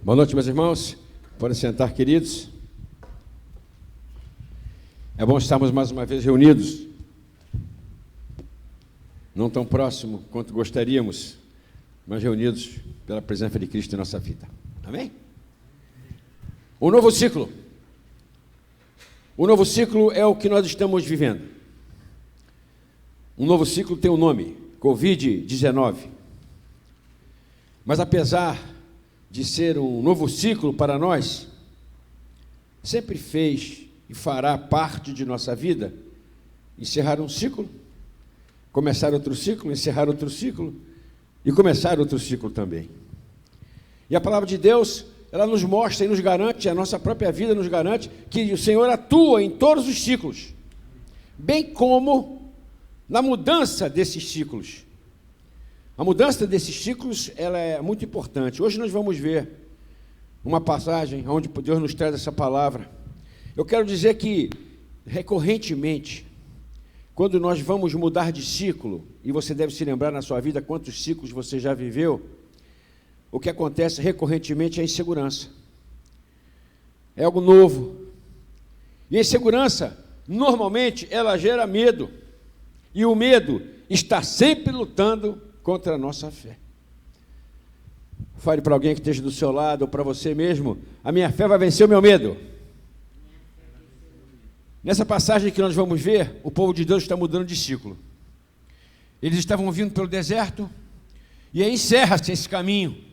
Boa noite, meus irmãos. Podem sentar, queridos. É bom estarmos mais uma vez reunidos, não tão próximo quanto gostaríamos, mas reunidos pela presença de Cristo em nossa vida. Amém? Um novo ciclo. O novo ciclo é o que nós estamos vivendo. Um novo ciclo tem um nome, Covid-19. Mas apesar de ser um novo ciclo para nós, sempre fez e fará parte de nossa vida encerrar um ciclo, começar outro ciclo, encerrar outro ciclo e começar outro ciclo também. E a palavra de Deus, ela nos mostra e nos garante, a nossa própria vida nos garante, que o Senhor atua em todos os ciclos, bem como na mudança desses ciclos. A mudança desses ciclos, ela é muito importante. Hoje nós vamos ver uma passagem onde Deus nos traz essa palavra. Eu quero dizer que, recorrentemente, quando nós vamos mudar de ciclo, e você deve se lembrar na sua vida quantos ciclos você já viveu, o que acontece recorrentemente é a insegurança. É algo novo. E a insegurança, normalmente, ela gera medo. E o medo está sempre lutando contra a nossa fé. Fale para alguém que esteja do seu lado, ou para você mesmo: a minha fé vai vencer o meu medo. Nessa passagem que nós vamos ver, o povo de Deus está mudando de ciclo. Eles estavam vindo pelo deserto, e aí encerra-se esse caminho.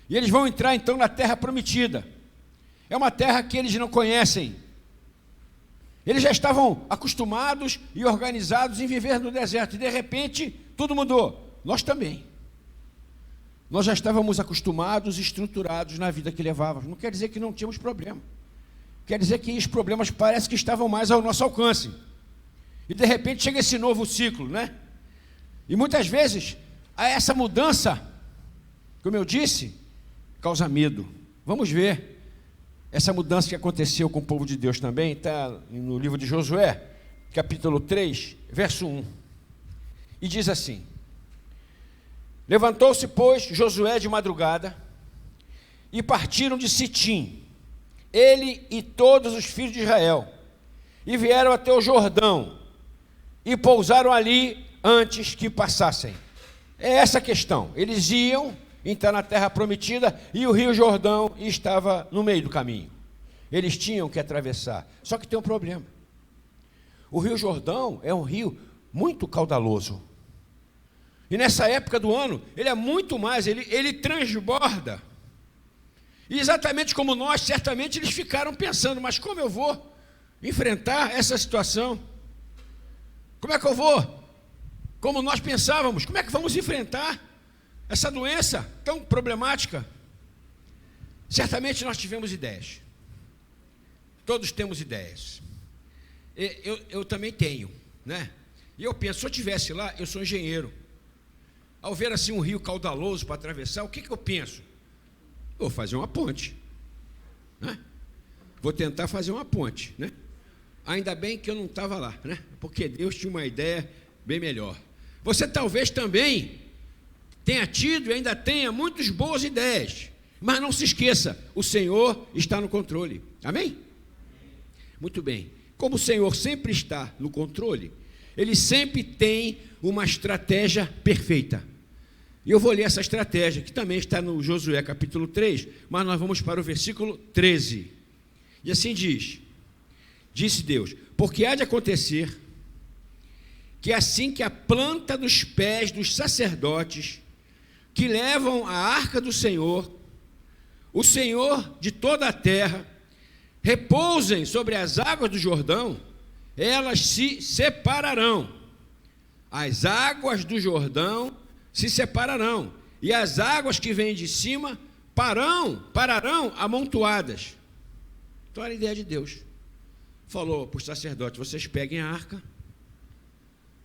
E eles vão entrar então na terra prometida. É uma terra que eles não conhecem. Eles já estavam acostumados e organizados em viver no deserto, e de repente tudo mudou. Nós também. Nós já estávamos acostumados e estruturados na vida que levávamos. Não quer dizer que não tínhamos problema. Quer dizer que os problemas parece que estavam mais ao nosso alcance. E de repente chega esse novo ciclo, né? E muitas vezes essa mudança, como eu disse, causa medo. Vamos ver essa mudança que aconteceu com o povo de Deus também. Está no livro de Josué, capítulo 3, verso 1. E diz assim: levantou-se, pois, Josué de madrugada, e partiram de Sitim, ele e todos os filhos de Israel, e vieram até o Jordão, e pousaram ali antes que passassem. É essa a questão. Eles iam entrar na terra prometida, e o rio Jordão estava no meio do caminho. Eles tinham que atravessar. Só que tem um problema. O rio Jordão é um rio muito caudaloso. E nessa época do ano, ele é muito mais, ele transborda. E exatamente como nós, certamente eles ficaram pensando: mas como eu vou enfrentar essa situação? Como é que eu vou? Como nós pensávamos, como é que vamos enfrentar essa doença tão problemática? Certamente nós tivemos ideias. Todos temos ideias. Eu também tenho, né? E eu penso, se eu estivesse lá, eu sou engenheiro. Ao ver assim um rio caudaloso para atravessar, o que eu penso? Vou fazer uma ponte, né? Vou tentar fazer uma ponte, né? Ainda bem que eu não estava lá, né? Porque Deus tinha uma ideia bem melhor. Você talvez também tenha tido e ainda tenha muitas boas ideias, mas não se esqueça, o Senhor está no controle. Amém? Muito bem. Como o Senhor sempre está no controle, Ele sempre tem uma estratégia perfeita. E eu vou ler essa estratégia, que também está no Josué capítulo 3, mas nós vamos para o versículo 13. E assim diz: disse Deus: porque há de acontecer que assim que a planta dos pés dos sacerdotes que levam a arca do Senhor, o Senhor de toda a terra, repousem sobre as águas do Jordão, elas se separarão. As águas do Jordão se separarão, e as águas que vêm de cima pararão amontoadas. Então era a ideia de Deus. Falou para os sacerdotes: vocês peguem a arca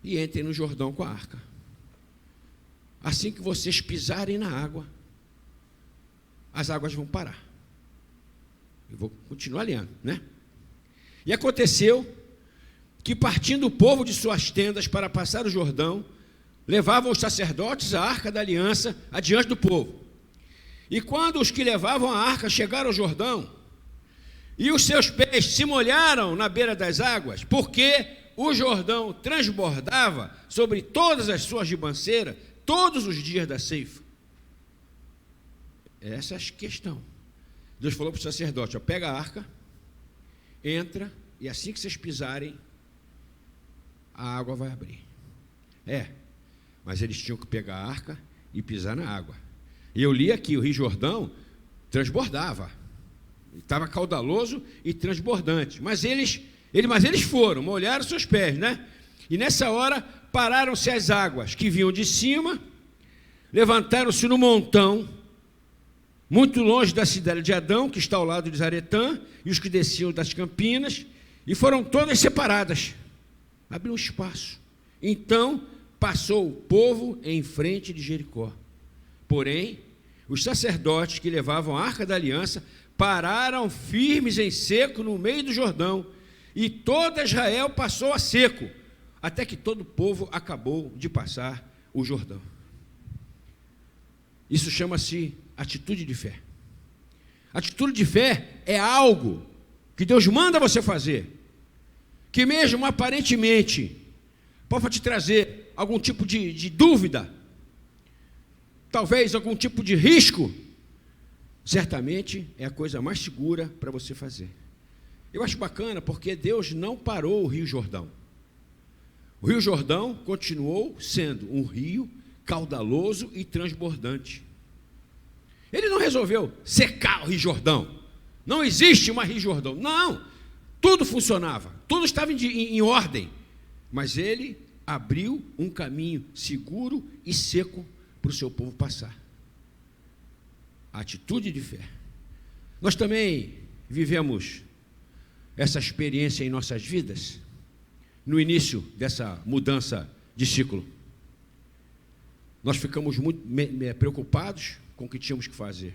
e entrem no Jordão com a arca. Assim que vocês pisarem na água, as águas vão parar. Eu vou continuar lendo, né? E aconteceu que, partindo o povo de suas tendas para passar o Jordão, levavam os sacerdotes a arca da aliança adiante do povo. E quando os que levavam a arca chegaram ao Jordão, e os seus pés se molharam na beira das águas, porque o Jordão transbordava sobre todas as suas ribanceiras, todos os dias da ceifa. Essa é a questão. Deus falou para o sacerdote, ó, pega a arca, entra, e assim que vocês pisarem, a água vai abrir. Mas eles tinham que pegar a arca e pisar na água. E eu li aqui, o Rio Jordão transbordava. Estava caudaloso e transbordante. Mas eles foram, molharam seus pés, né? E nessa hora pararam-se as águas que vinham de cima, levantaram-se no montão, muito longe da cidade de Adão, que está ao lado de Zaretã, e os que desciam das campinas, e foram todas separadas. Abriu um espaço. Então passou o povo em frente de Jericó. Porém, os sacerdotes que levavam a arca da aliança pararam firmes em seco no meio do Jordão, e todo Israel passou a seco, até que todo o povo acabou de passar o Jordão. Isso chama-se atitude de fé. Atitude de fé é algo que Deus manda você fazer, que mesmo aparentemente pode te trazer algum tipo de dúvida, talvez algum tipo de risco, certamente é a coisa mais segura para você fazer. Eu acho bacana porque Deus não parou o Rio Jordão. O Rio Jordão continuou sendo um rio caudaloso e transbordante. Ele não resolveu secar o Rio Jordão. Não existe uma Rio Jordão. Não, tudo funcionava, tudo estava em ordem. Mas ele abriu um caminho seguro e seco para o seu povo passar. A atitude de fé. Nós também vivemos essa experiência em nossas vidas, no início dessa mudança de ciclo. Nós ficamos muito preocupados com o que tínhamos que fazer.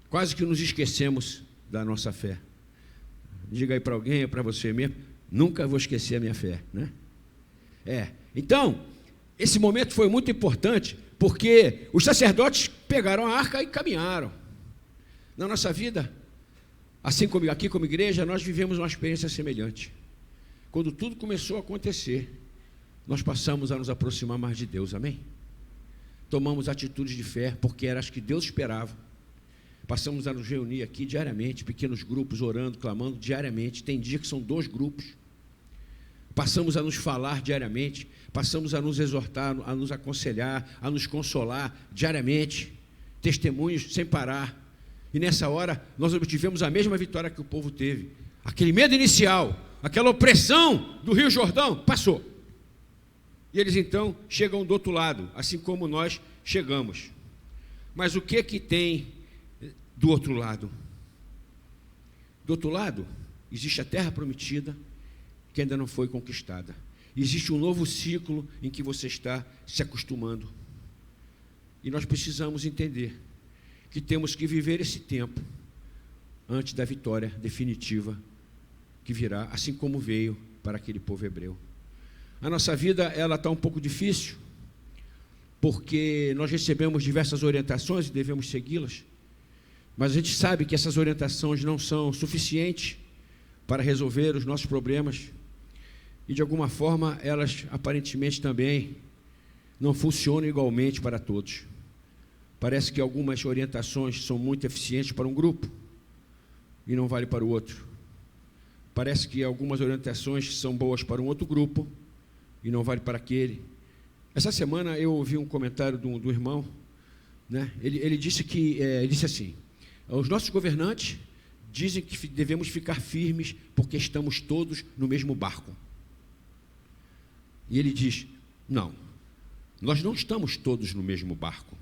Quase que nos esquecemos da nossa fé. Diga aí para alguém, ou para você mesmo, nunca vou esquecer a minha fé, né? Então, esse momento foi muito importante, porque os sacerdotes pegaram a arca e caminharam. Na nossa vida, assim como aqui como igreja, nós vivemos uma experiência semelhante. Quando tudo começou a acontecer, nós passamos a nos aproximar mais de Deus, amém? Tomamos atitudes de fé, porque era as que Deus esperava. Passamos a nos reunir aqui diariamente, pequenos grupos, orando, clamando diariamente. Tem dia que são 2 grupos. Passamos a nos falar diariamente, passamos a nos exortar, a nos aconselhar, a nos consolar diariamente, testemunhos sem parar. E nessa hora, nós obtivemos a mesma vitória que o povo teve. Aquele medo inicial, aquela opressão do Rio Jordão, passou. E eles então chegam do outro lado, assim como nós chegamos. Mas o que tem do outro lado? Do outro lado, existe a terra prometida, que ainda não foi conquistada. Existe um novo ciclo em que você está se acostumando. E nós precisamos entender que temos que viver esse tempo antes da vitória definitiva que virá, assim como veio para aquele povo hebreu. A nossa vida, ela está um pouco difícil, porque nós recebemos diversas orientações e devemos segui-las, mas a gente sabe que essas orientações não são suficientes para resolver os nossos problemas, e de alguma forma elas aparentemente também não funcionam igualmente para todos. Parece que algumas orientações são muito eficientes para um grupo e não vale para o outro. Parece que algumas orientações são boas para um outro grupo e não vale para aquele. Essa semana eu ouvi um comentário do irmão, né? Ele disse assim: os nossos governantes dizem que devemos ficar firmes porque estamos todos no mesmo barco. E ele diz: não, nós não estamos todos no mesmo barco,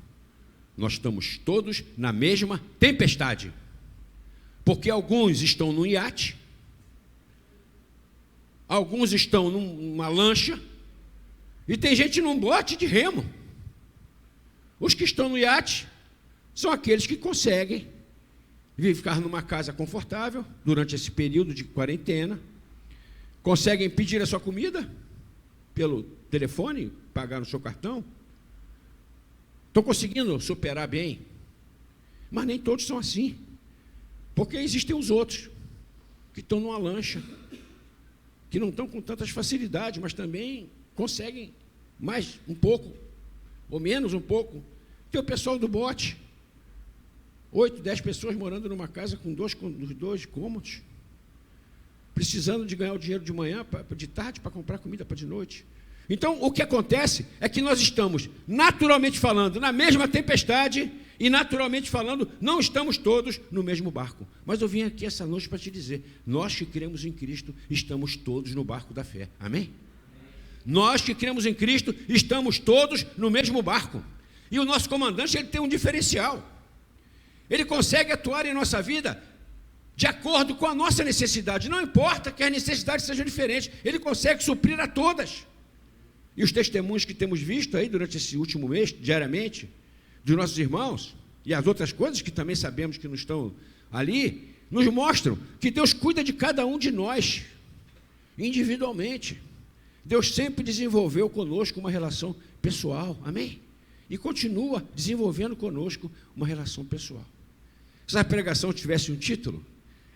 nós estamos todos na mesma tempestade, porque alguns estão num iate, alguns estão numa lancha, e tem gente num bote de remo. Os que estão no iate são aqueles que conseguem ficar numa casa confortável durante esse período de quarentena, conseguem pedir a sua comida pelo telefone, pagar no seu cartão, estão conseguindo superar bem. Mas nem todos são assim, porque existem os outros, que estão numa lancha, que não estão com tantas facilidades, mas também conseguem mais um pouco, ou menos um pouco. Tem o pessoal do bote, 8, 10 pessoas morando numa casa com dois cômodos, precisando de ganhar o dinheiro de manhã, de tarde, para comprar comida para de noite. Então, o que acontece é que nós estamos, naturalmente falando, na mesma tempestade, e naturalmente falando, não estamos todos no mesmo barco. Mas eu vim aqui essa noite para te dizer, nós que cremos em Cristo, estamos todos no barco da fé. Amém? Nós que cremos em Cristo, estamos todos no mesmo barco. E o nosso comandante, ele tem um diferencial. Ele consegue atuar em nossa vida de acordo com a nossa necessidade. Não importa que as necessidades sejam diferentes, ele consegue suprir a todas. E os testemunhos que temos visto aí durante esse último mês, diariamente, dos nossos irmãos, e as outras coisas que também sabemos que não estão ali, nos mostram que Deus cuida de cada um de nós, individualmente. Deus sempre desenvolveu conosco uma relação pessoal, amém? E continua desenvolvendo conosco uma relação pessoal. Se a pregação tivesse um título,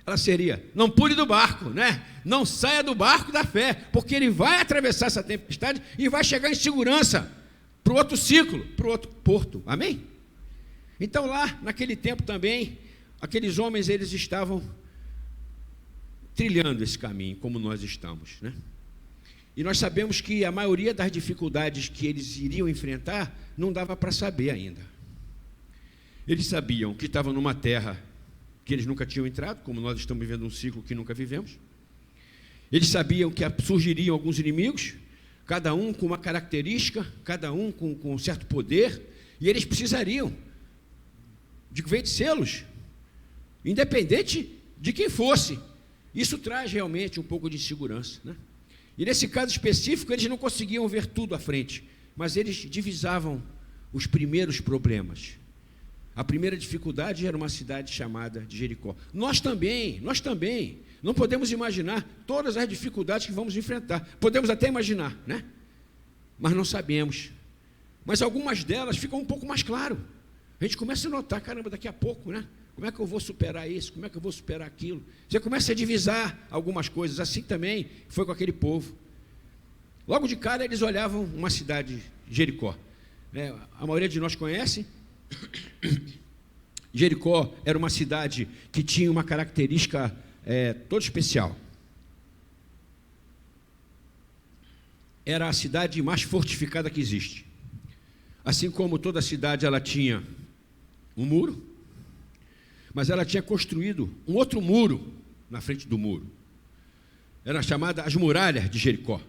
ela seria, não pule do barco, né? Não saia do barco da fé, porque ele vai atravessar essa tempestade e vai chegar em segurança para o outro ciclo, para o outro porto, amém? Então lá, naquele tempo também, aqueles homens, eles estavam trilhando esse caminho, como nós estamos, né? E nós sabemos que a maioria das dificuldades que eles iriam enfrentar, não dava para saber ainda. Eles sabiam que estavam numa terra que eles nunca tinham entrado, como nós estamos vivendo um ciclo que nunca vivemos. Eles sabiam que surgiriam alguns inimigos, cada um com uma característica, cada um com um certo poder, e eles precisariam de vencê-los, independente de quem fosse. Isso traz realmente um pouco de insegurança, né? E nesse caso específico, eles não conseguiam ver tudo à frente, mas eles divisavam os primeiros problemas. A primeira dificuldade era uma cidade chamada de Jericó. Nós também, não podemos imaginar todas as dificuldades que vamos enfrentar. Podemos até imaginar, né? Mas não sabemos. Mas algumas delas ficam um pouco mais claro. A gente começa a notar, caramba, daqui a pouco, né? Como é que eu vou superar isso? Como é que eu vou superar aquilo? Você começa a divisar algumas coisas. Assim também foi com aquele povo. Logo de cara, eles olhavam uma cidade, Jericó. A maioria de nós conhece. Jericó era uma cidade que tinha uma característica toda especial. Era a cidade mais fortificada que existe. Assim como toda cidade, ela tinha um muro, mas ela tinha construído um outro muro na frente do muro. Era chamada as muralhas de Jericó.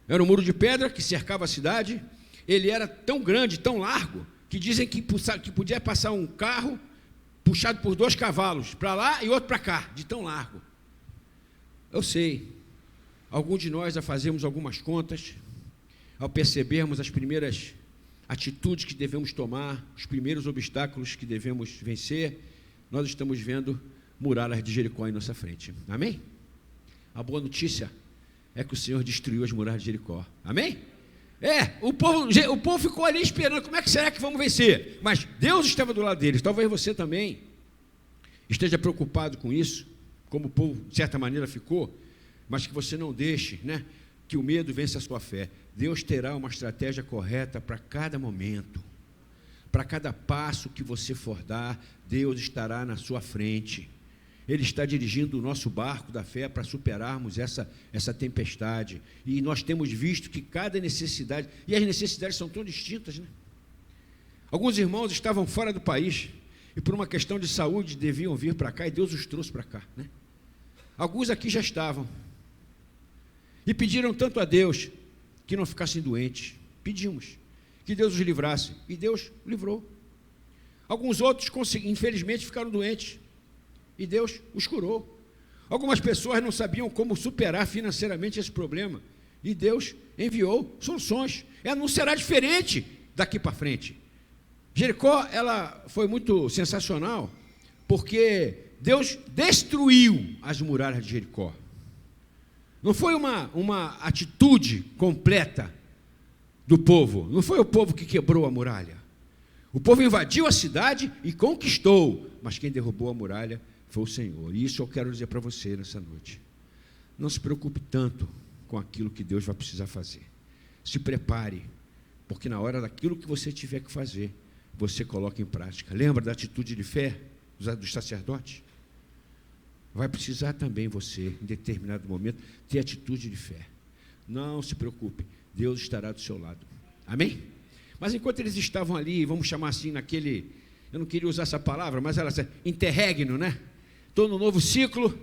Era um muro de pedra que cercava a cidade. Ele era tão grande, tão largo, que dizem que podia passar um carro puxado por 2 cavalos, para lá e outro para cá, de tão largo. Eu sei, alguns de nós já fazemos algumas contas, ao percebermos as primeiras atitudes que devemos tomar, os primeiros obstáculos que devemos vencer, nós estamos vendo muralhas de Jericó em nossa frente. Amém? A boa notícia é que o Senhor destruiu as muralhas de Jericó. Amém? O povo ficou ali esperando, como é que será que vamos vencer? Mas Deus estava do lado deles. Talvez você também esteja preocupado com isso, como o povo de certa maneira ficou, mas que você não deixe, né, que o medo vença a sua fé. Deus terá uma estratégia correta para cada momento, para cada passo que você for dar. Deus estará na sua frente. Ele está dirigindo o nosso barco da fé para superarmos essa tempestade. E nós temos visto que cada necessidade, e as necessidades são tão distintas, né? Alguns irmãos estavam fora do país, e por uma questão de saúde deviam vir para cá, e Deus os trouxe para cá, né? Alguns aqui já estavam, e pediram tanto a Deus, que não ficassem doentes. Pedimos que Deus os livrasse, e Deus livrou. Alguns outros, infelizmente, ficaram doentes, e Deus os curou. Algumas pessoas não sabiam como superar financeiramente esse problema, e Deus enviou soluções. Ela não será diferente daqui para frente. Jericó, ela foi muito sensacional, porque Deus destruiu as muralhas de Jericó. Não foi uma atitude completa do povo, não foi o povo que quebrou a muralha. O povo invadiu a cidade e conquistou, mas quem derrubou a muralha foi o Senhor. E isso eu quero dizer para você nessa noite. Não se preocupe tanto com aquilo que Deus vai precisar fazer. Se prepare, porque na hora daquilo que você tiver que fazer, você coloca em prática. Lembra da atitude de fé dos sacerdotes? Vai precisar também você, em determinado momento, ter atitude de fé. Não se preocupe, Deus estará do seu lado. Amém? Mas enquanto eles estavam ali, vamos chamar assim, naquele, eu não queria usar essa palavra, mas era interregno, né? Estou no novo ciclo,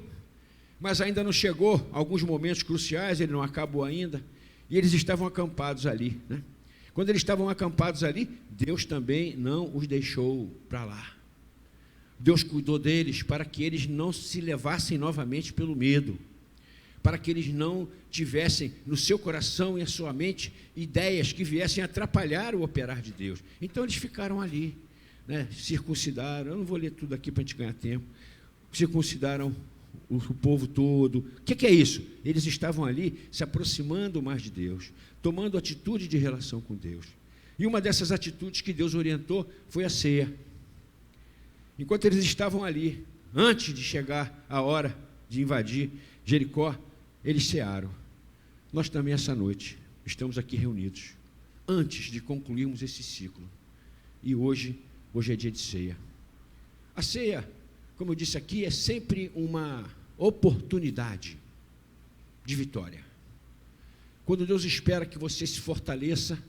mas ainda não chegou alguns momentos cruciais, ele não acabou ainda, e eles estavam acampados ali, né? Quando eles estavam acampados ali, Deus também não os deixou para lá. Deus cuidou deles para que eles não se levassem novamente pelo medo, para que eles não tivessem no seu coração e na sua mente ideias que viessem atrapalhar o operar de Deus. Então eles ficaram ali, né? Circuncidaram, eu não vou ler tudo aqui para a gente ganhar tempo, circuncidaram o povo todo. O que é isso? Eles estavam ali se aproximando mais de Deus, tomando atitude de relação com Deus. E uma dessas atitudes que Deus orientou foi a ceia. Enquanto eles estavam ali, antes de chegar a hora de invadir Jericó, eles cearam. Nós também essa noite estamos aqui reunidos, antes de concluirmos esse ciclo. E hoje é dia de ceia. A ceia, como eu disse aqui, é sempre uma oportunidade de vitória. Quando Deus espera que você se fortaleça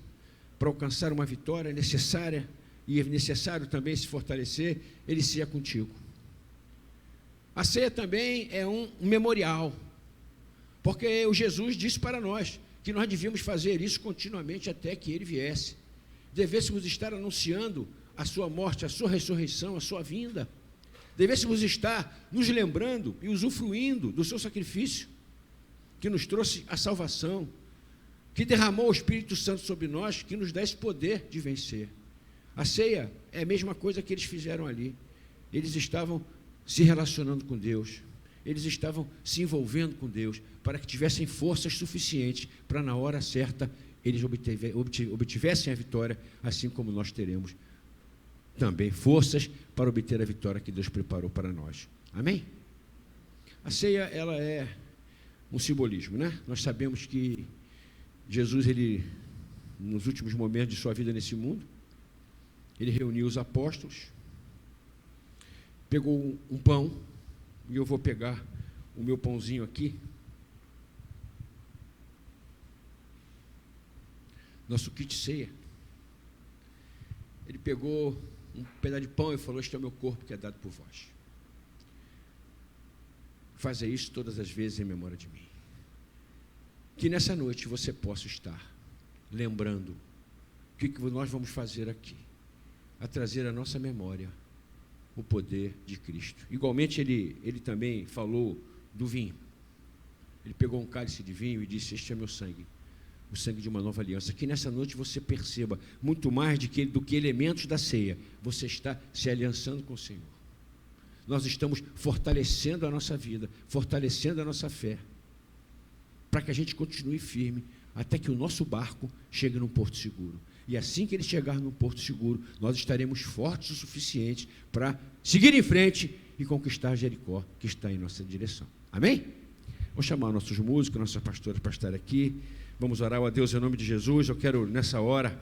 para alcançar uma vitória necessária, e é necessário também se fortalecer, Ele ceia contigo. A ceia também é um memorial, porque o Jesus disse para nós que nós devíamos fazer isso continuamente até que Ele viesse. Devêssemos estar anunciando a sua morte, a sua ressurreição, a sua vinda. Devêssemos estar nos lembrando e usufruindo do seu sacrifício, que nos trouxe a salvação, que derramou o Espírito Santo sobre nós, que nos dá esse poder de vencer. A ceia é a mesma coisa que eles fizeram ali. Eles estavam se relacionando com Deus, eles estavam se envolvendo com Deus, para que tivessem forças suficientes para, na hora certa, eles obtivessem a vitória, assim como nós teremos também forças para obter a vitória que Deus preparou para nós. Amém? A ceia, ela é um simbolismo, né? Nós sabemos que Jesus, ele, nos últimos momentos de sua vida nesse mundo, ele reuniu os apóstolos, pegou um pão, e eu vou pegar o meu pãozinho aqui, nosso kit ceia. Ele pegou um pedaço de pão e falou: este é o meu corpo que é dado por vós. Fazer isso todas as vezes em memória de mim. Que nessa noite você possa estar lembrando o que nós vamos fazer aqui, a trazer à nossa memória o poder de Cristo. Igualmente ele também falou do vinho. Ele pegou um cálice de vinho e disse: este é meu sangue, o sangue de uma nova aliança. Que nessa noite você perceba, muito mais do que elementos da ceia, você está se aliançando com o Senhor. Nós estamos fortalecendo a nossa vida, fortalecendo a nossa fé, para que a gente continue firme, até que o nosso barco chegue num porto seguro. E assim que ele chegar num porto seguro, nós estaremos fortes o suficiente para seguir em frente e conquistar Jericó, que está em nossa direção. Amém? Vou chamar nossos músicos, nossas pastoras para estar aqui. Vamos orar a Deus em nome de Jesus. Eu quero, nessa hora,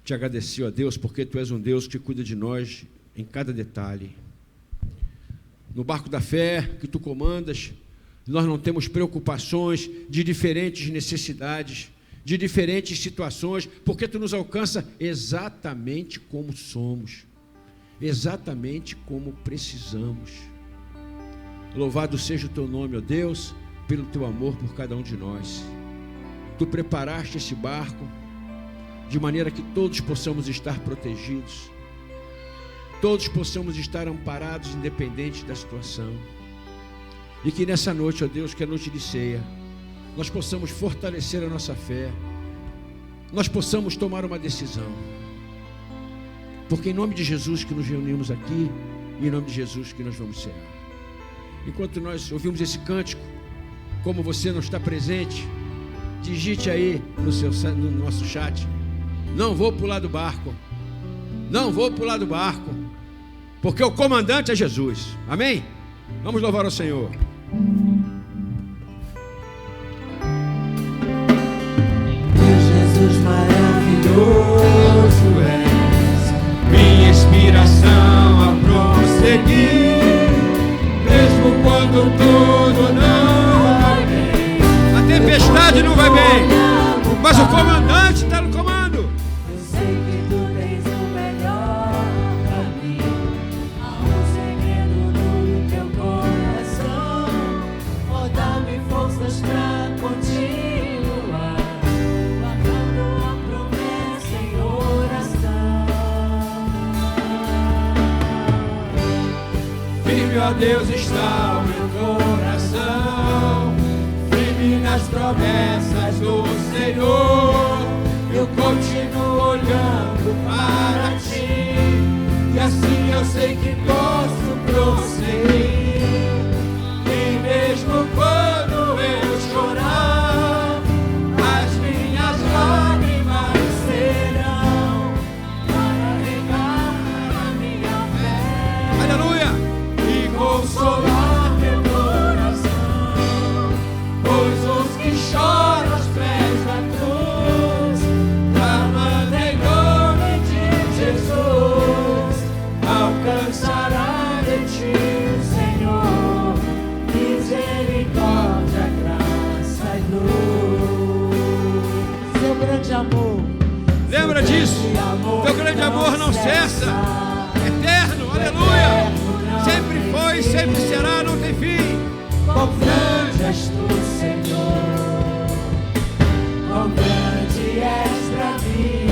te agradecer, ó Deus, porque Tu és um Deus que cuida de nós em cada detalhe. No barco da fé que Tu comandas, nós não temos preocupações de diferentes necessidades, de diferentes situações, porque Tu nos alcança exatamente como somos, exatamente como precisamos. Louvado seja o Teu nome, ó Deus, pelo Teu amor por cada um de nós. Tu preparaste esse barco de maneira que todos possamos estar protegidos, todos possamos estar amparados, independente da situação. E que nessa noite, ó Deus, que é noite de ceia, nós possamos fortalecer a nossa fé, nós possamos tomar uma decisão, porque em nome de Jesus que nos reunimos aqui, e em nome de Jesus que nós vamos cear. Enquanto nós ouvimos esse cântico, como você não está presente, digite aí no nosso chat: não vou pular do barco, Não vou pular do barco, porque o comandante é Jesus. Amém? Vamos louvar ao Senhor. Jesus maravilhoso és, Minha inspiração a prosseguir, mesmo quando tudo não vai bem. A tempestade não vai bem, mas o comandante está no comando. eu sei que tu tens o melhor pra mim. Há um segredo no teu coração, oh, dá-me forças pra continuar, guardando a promessa em oração. Firme, ó Deus, está o meu coração, firme nas promessas do Senhor. Eu continuo olhando para ti, e assim eu sei que posso prosseguir. E mesmo quando eu chorar, as minhas lágrimas serão para regar a minha fé. Aleluia! E consolar meu coração, pois os que choram aos pés da cruz, clamando em nome de Jesus, alcançará de ti, Senhor, misericórdia, graça e luz. Seu grande amor, lembra disso? Teu grande amor não cessa, eterno, aleluia! Sempre foi, sempre será, não tem fim. quão grande és tu, Senhor, quão grande és pra mim.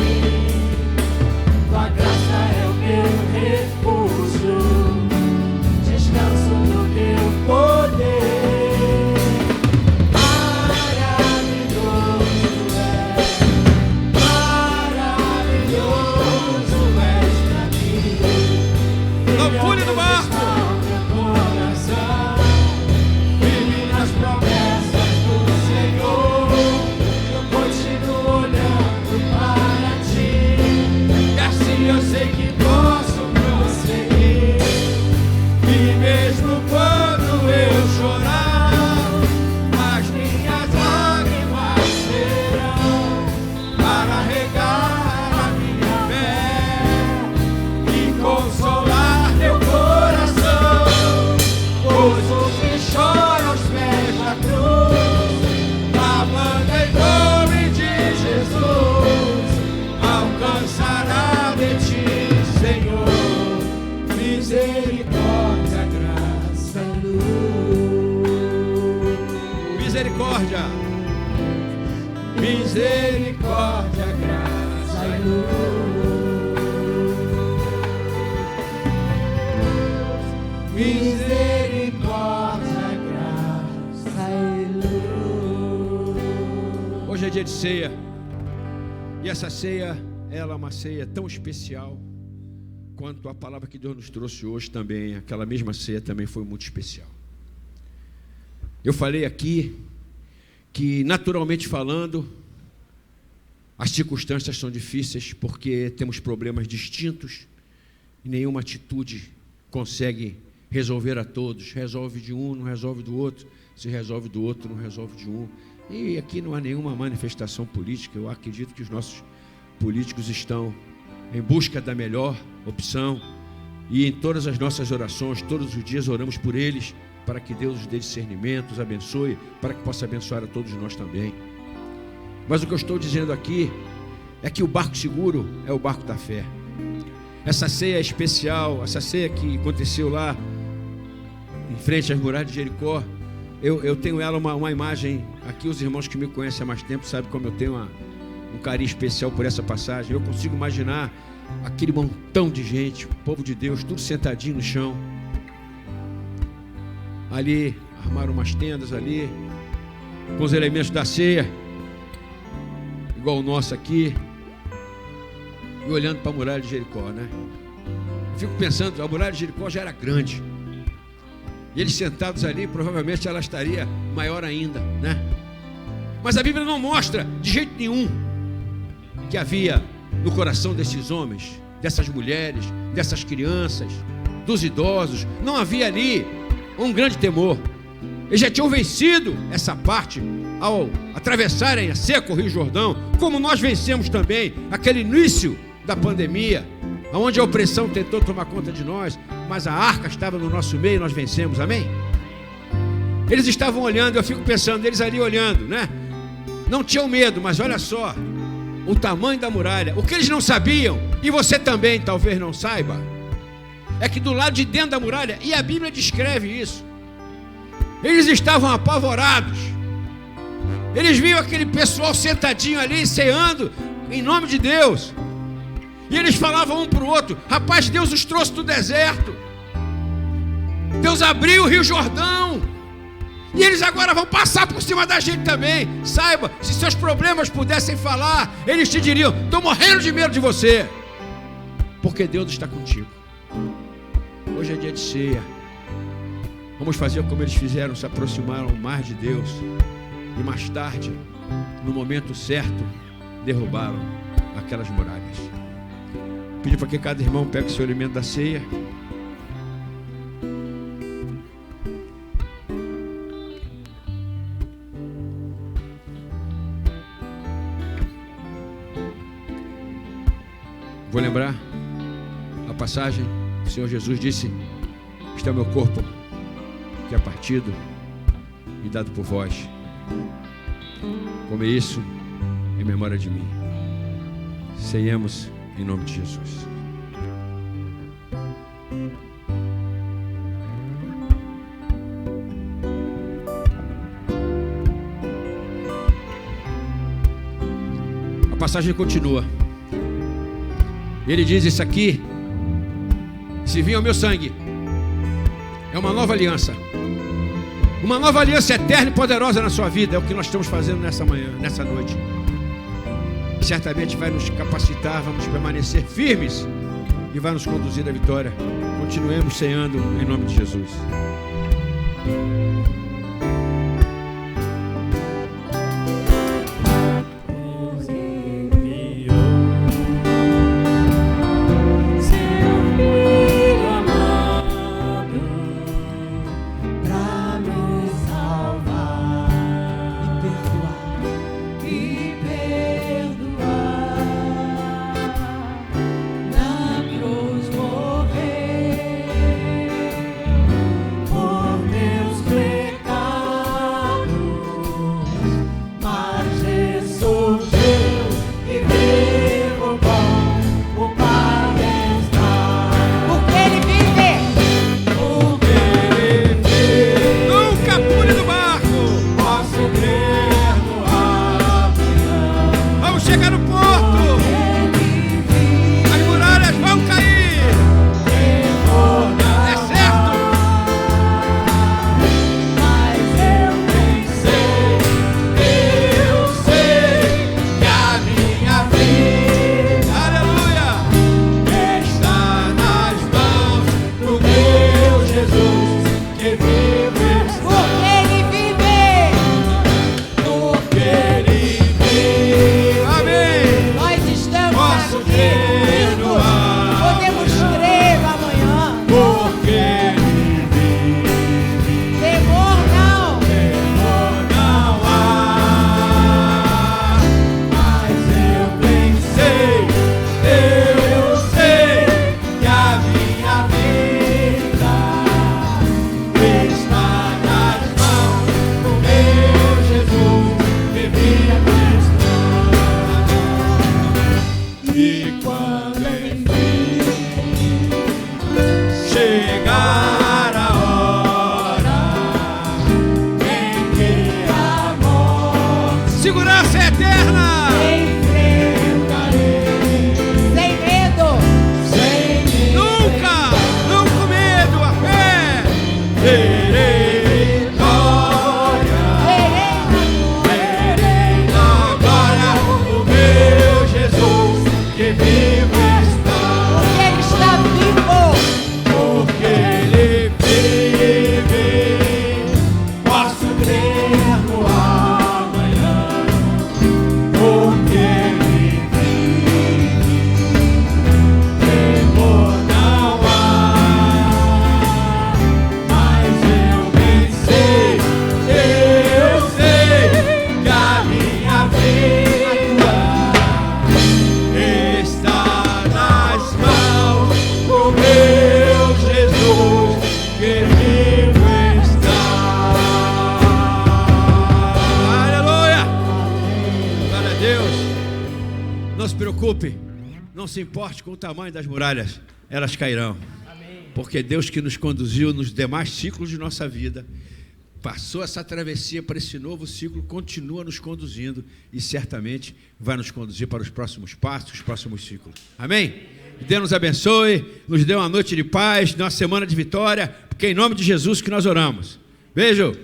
Tua graça é o meu refúgio, descanso no teu poder. Maravilhoso és pra mim. Não pule do barco. Eu sei que posso prosseguir, e mesmo quando eu chorar, as minhas lágrimas serão para regar a minha fé e consolar meu coração, pois o que chora aos pés da cruz, clamando em nome de Jesus, alcançará de ti, Senhor, misericórdia, graça e luz. Misericórdia. Misericórdia, graça e luz. Misericórdia, graça e luz. Hoje é dia de ceia. E essa ceia, ela é uma ceia tão especial quanto a palavra que Deus nos trouxe hoje também. Aquela mesma ceia também foi muito especial. Eu falei aqui que, naturalmente falando, as circunstâncias são difíceis porque temos problemas distintos e nenhuma atitude consegue resolver a todos. Resolve de um, não resolve do outro. Se resolve do outro, não resolve de um. E aqui não há nenhuma manifestação política. Eu acredito que os nossos políticos estão em busca da melhor opção, e em todas as nossas orações, todos os dias oramos por eles, para que Deus os dê discernimento, os abençoe, para que possa abençoar a todos nós também. Mas o que eu estou dizendo aqui é que o barco seguro é o barco da fé. Essa ceia é especial, essa ceia que aconteceu lá em frente às muralhas de Jericó, eu tenho ela uma imagem aqui. Os irmãos que me conhecem há mais tempo sabem como eu tenho um carinho especial por essa passagem. Eu consigo imaginar aquele montão de gente, o povo de Deus, tudo sentadinho no chão. Ali, armaram umas tendas ali, com os elementos da ceia, igual o nosso aqui, e olhando para a muralha de Jericó, né? Fico pensando, a muralha de Jericó já era grande, e eles sentados ali, provavelmente ela estaria maior ainda, né? Mas a Bíblia não mostra de jeito nenhum que havia no coração desses homens, dessas mulheres, dessas crianças, dos idosos. Não havia ali um grande temor. Eles já tinham vencido essa parte ao atravessarem a seco o Rio Jordão, como nós vencemos também aquele início da pandemia, onde a opressão tentou tomar conta de nós, mas a arca estava no nosso meio e nós vencemos, amém? Eles estavam olhando, eu fico pensando, eles ali olhando, né? Não tinham medo, mas olha só o tamanho da muralha. O que eles não sabiam, e você também talvez não saiba, é que do lado de dentro da muralha, e a Bíblia descreve isso, eles estavam apavorados. Eles viam aquele pessoal sentadinho ali, ceando em nome de Deus. E eles falavam um para o outro: rapaz, Deus os trouxe do deserto, Deus abriu o Rio Jordão, e eles agora vão passar por cima da gente também. Saiba, se seus problemas pudessem falar, eles te diriam: estou morrendo de medo de você, porque Deus está contigo. Hoje é dia de ceia. Vamos fazer como eles fizeram, se aproximaram mais de Deus, e mais tarde, no momento certo, derrubaram aquelas muralhas. Pedir para que cada irmão pegue o seu alimento da ceia. Vou lembrar a passagem. O Senhor Jesus disse: este é o meu corpo, que é partido e dado por vós. Come isso em memória de mim. Ceiemos em nome de Jesus. A passagem continua. Ele diz: isso aqui, se vir o meu sangue, é uma nova aliança. Uma nova aliança eterna e poderosa na sua vida. É o que nós estamos fazendo nessa manhã, nessa noite. Certamente vai nos capacitar, vamos permanecer firmes e vai nos conduzir à vitória. Continuemos ceando em nome de Jesus. Por meus pecados. preocupe, não se importe com o tamanho das muralhas, elas cairão. Porque Deus que nos conduziu nos demais ciclos de nossa vida, passou essa travessia para esse novo ciclo, continua nos conduzindo e certamente vai nos conduzir para os próximos passos, os próximos ciclos. Amém? Deus nos abençoe, nos dê uma noite de paz, uma semana de vitória, porque é em nome de Jesus que nós oramos. Beijo!